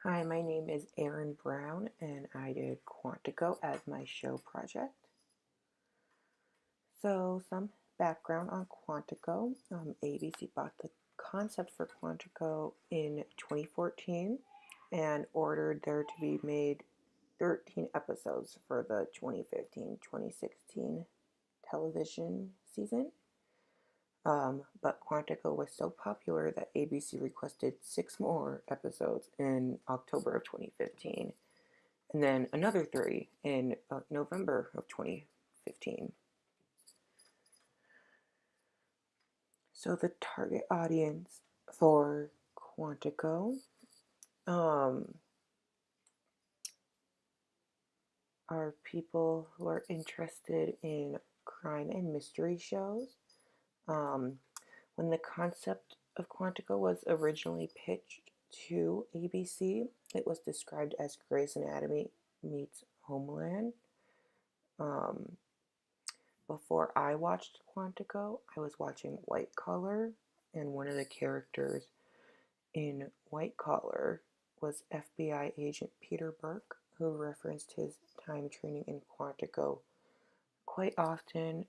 Hi, my name is Erin Brown, and I did Quantico as my show project. So, some background on Quantico. ABC bought the concept for Quantico in 2014 and ordered there to be made 13 episodes for the 2015-2016 television season. But Quantico was so popular that ABC requested 6 more episodes in October of 2015, and then another 3 in November of 2015. So the target audience for Quantico are people who are interested in crime and mystery shows. When the concept of Quantico was originally pitched to ABC, it was described as Grey's Anatomy meets Homeland. Before I watched Quantico, I was watching White Collar, and one of the characters in White Collar was FBI agent Peter Burke, who referenced his time training in Quantico quite often.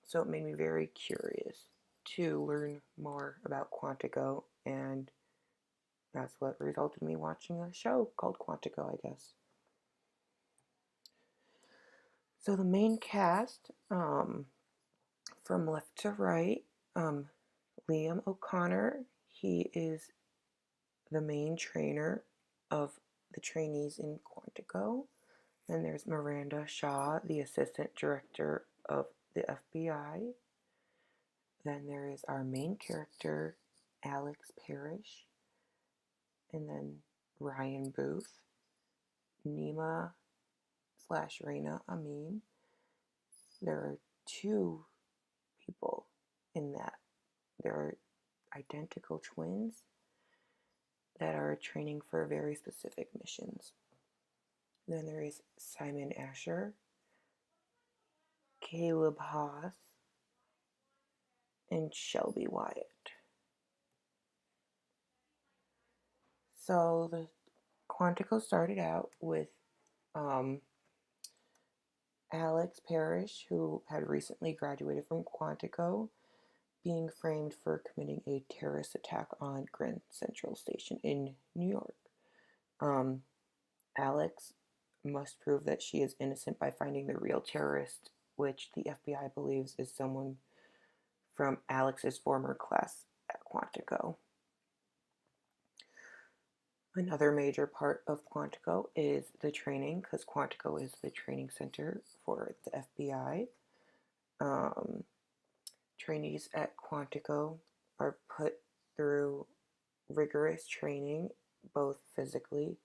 So it made me very curious to learn more about Quantico, and that's what resulted in me watching a show called Quantico, I guess. So the main cast, from left to right, Liam O'Connor, he is the main trainer of the trainees in Quantico. Then there's Miranda Shaw, the assistant director of the FBI. Then there is our main character, Alex Parrish. And then Ryan Booth, Nima / Raina Amin. There are 2 people in that. There are identical twins that are training for very specific missions. Then there is Simon Asher, Caleb Haas, and Shelby Wyatt. So the Quantico started out with Alex Parrish, who had recently graduated from Quantico, being framed for committing a terrorist attack on Grand Central Station in New York. Alex must prove that she is innocent by finding the real terrorist, which the FBI believes is someone from Alex's former class at Quantico. Another major part of Quantico is the training, because Quantico is the training center for the FBI. Trainees at Quantico are put through rigorous training, both physically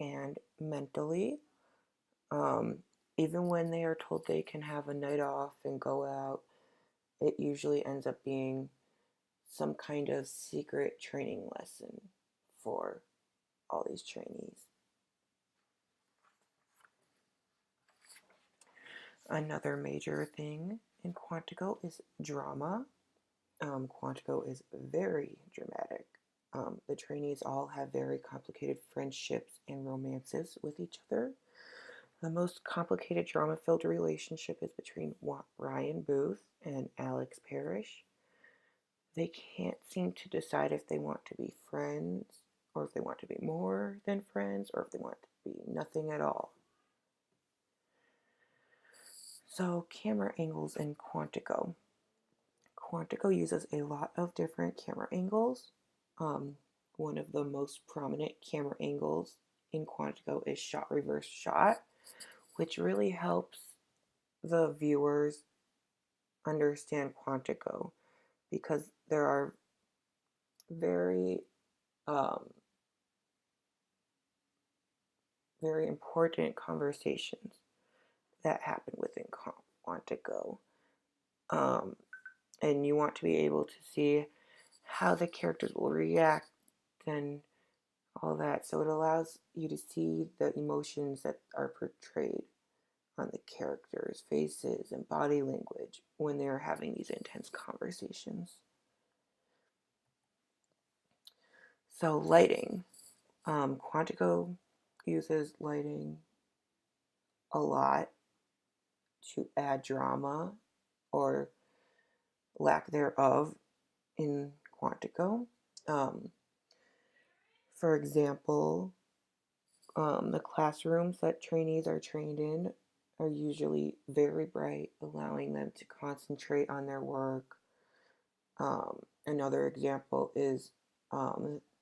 and mentally. Even when they are told they can have a night off and go out, it usually ends up being some kind of secret training lesson for all these trainees. Another major thing in Quantico is drama. Quantico is very dramatic. The trainees all have very complicated friendships and romances with each other. The most complicated drama-filled relationship is between Ryan Booth and Alex Parrish. They can't seem to decide if they want to be friends, or if they want to be more than friends, or if they want to be nothing at all. So, camera angles in Quantico. Quantico uses a lot of different camera angles. One of the most prominent camera angles in Quantico is shot reverse shot, which really helps the viewers understand Quantico, because there are very very important conversations that happen within Quantico, and you want to be able to see how the characters will react and all that, so it allows you to see the emotions that are portrayed on the characters' faces and body language when they're having these intense conversations. So lighting. Quantico uses lighting a lot to add drama or lack thereof in Quantico. Um, for example, the classrooms that trainees are trained in are usually very bright, allowing them to concentrate on their work. Another example is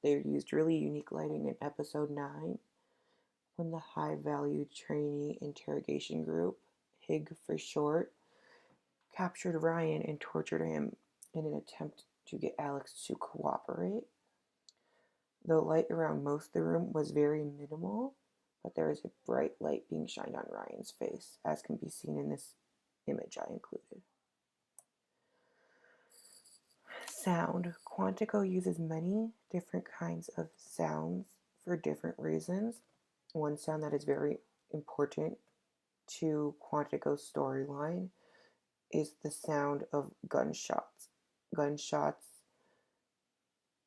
they used really unique lighting in episode 9 when the high value trainee interrogation group, HIG for short, captured Ryan and tortured him in an attempt to get Alex to cooperate. The light around most of the room was very minimal, but there is a bright light being shined on Ryan's face, as can be seen in this image I included. Sound. Quantico uses many different kinds of sounds for different reasons. One sound that is very important to Quantico's storyline is the sound of gunshots. Gunshots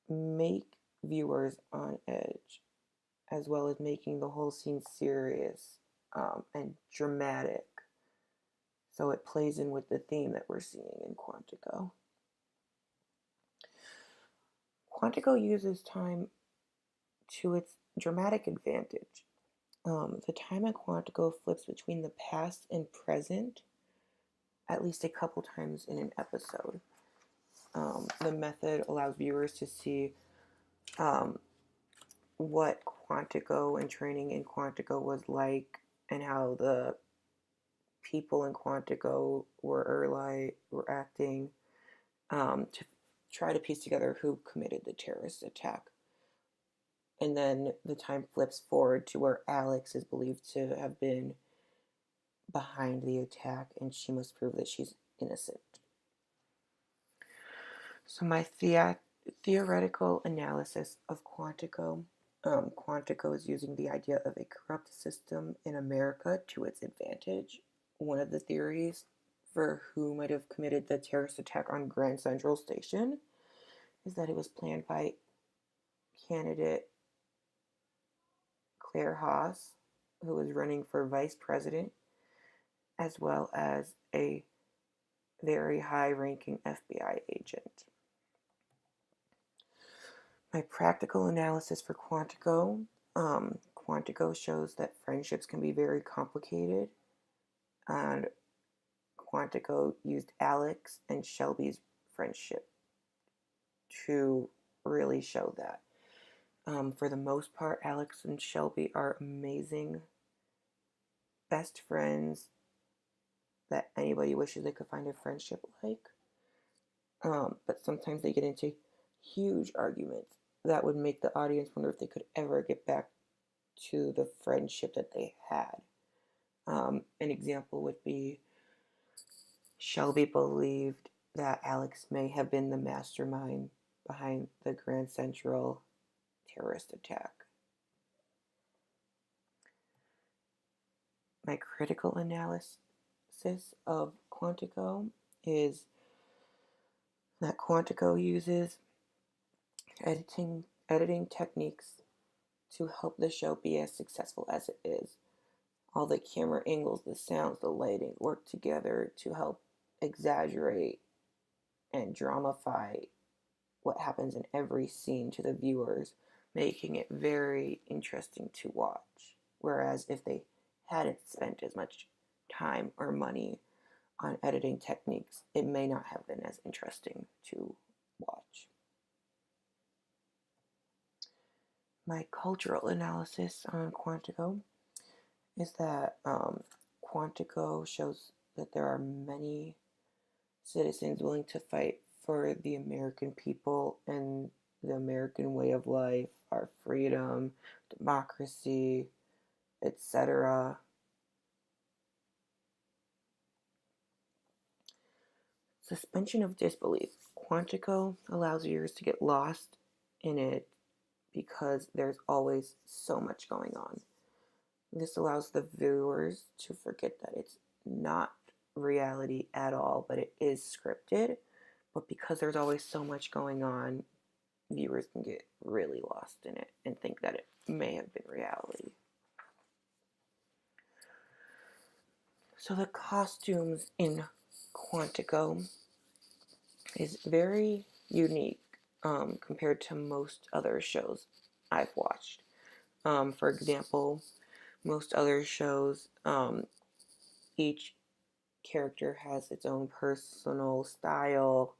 make viewers on edge, as well as making the whole scene serious and dramatic. So it plays in with the theme that we're seeing in Quantico. Quantico uses time to its dramatic advantage. The time in Quantico flips between the past and present at least a couple times in an episode. The method allows viewers to see what Quantico and training in Quantico was like, and how the people in Quantico were acting, to try to piece together who committed the terrorist attack. And then the time flips forward to where Alex is believed to have been behind the attack, and she must prove that she's innocent. So my theoretical analysis of Quantico. Quantico is using the idea of a corrupt system in America to its advantage. One of the theories for who might have committed the terrorist attack on Grand Central Station is that it was planned by candidate Claire Haas, who was running for vice president, as well as a very high-ranking FBI agent. My practical analysis for Quantico. Quantico shows that friendships can be very complicated, and Quantico used Alex and Shelby's friendship to really show that. For the most part, Alex and Shelby are amazing best friends that anybody wishes they could find a friendship like. But sometimes they get into huge arguments that would make the audience wonder if they could ever get back to the friendship that they had. An example would be Shelby believed that Alex may have been the mastermind behind the Grand Central terrorist attack. My critical analysis of Quantico is that Quantico uses editing techniques to help the show be as successful as it is. All the camera angles, the sounds, the lighting work together to help exaggerate and dramify what happens in every scene to the viewers, making it very interesting to watch. Whereas if they hadn't spent as much time or money on editing techniques, it may not have been as interesting to watch. My cultural analysis on Quantico is that Quantico shows that there are many citizens willing to fight for the American people and the American way of life, our freedom, democracy, etc. Suspension of disbelief. Quantico allows viewers to get lost in it because there's always so much going on. This allows the viewers to forget that it's not reality at all, but it is scripted. But because there's always so much going on, viewers can get really lost in it and think that may have been reality. So the costumes in Quantico is very unique compared to most other shows I've watched. For example, most other shows, each character has its own personal style,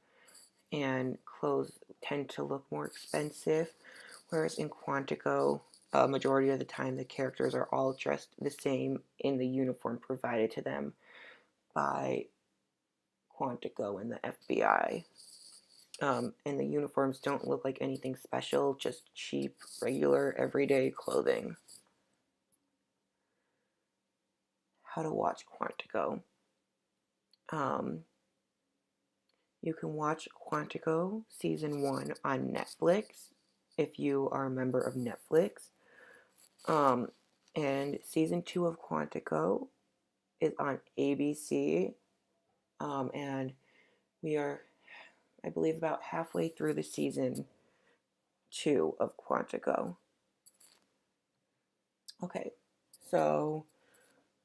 and clothes tend to look more expensive. Whereas in Quantico, a majority of the time the characters are all dressed the same in the uniform provided to them by Quantico and the FBI. And the uniforms don't look like anything special, just cheap, regular, everyday clothing. How to watch Quantico. You can watch Quantico Season 1 on Netflix if you are a member of Netflix. And Season 2 of Quantico is on ABC. And we are, I believe, about halfway through the Season 2 of Quantico. Okay, so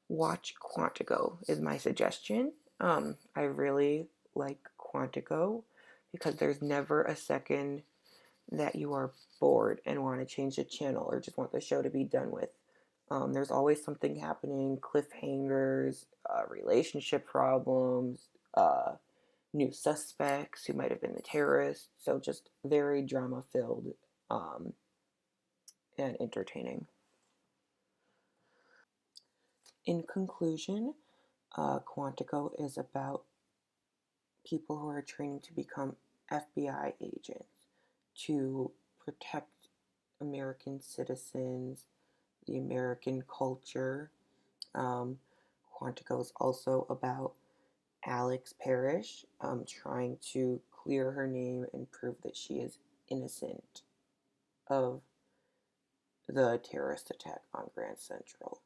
watch Quantico is my suggestion. I really like Quantico because there's never a second that you are bored and want to change the channel or just want the show to be done with. There's always something happening, cliffhangers, relationship problems, new suspects who might have been the terrorists. So just very drama filled and entertaining. In conclusion, Quantico is about people who are training to become FBI agents to protect American citizens, the American culture. Quantico is also about Alex Parrish trying to clear her name and prove that she is innocent of the terrorist attack on Grand Central.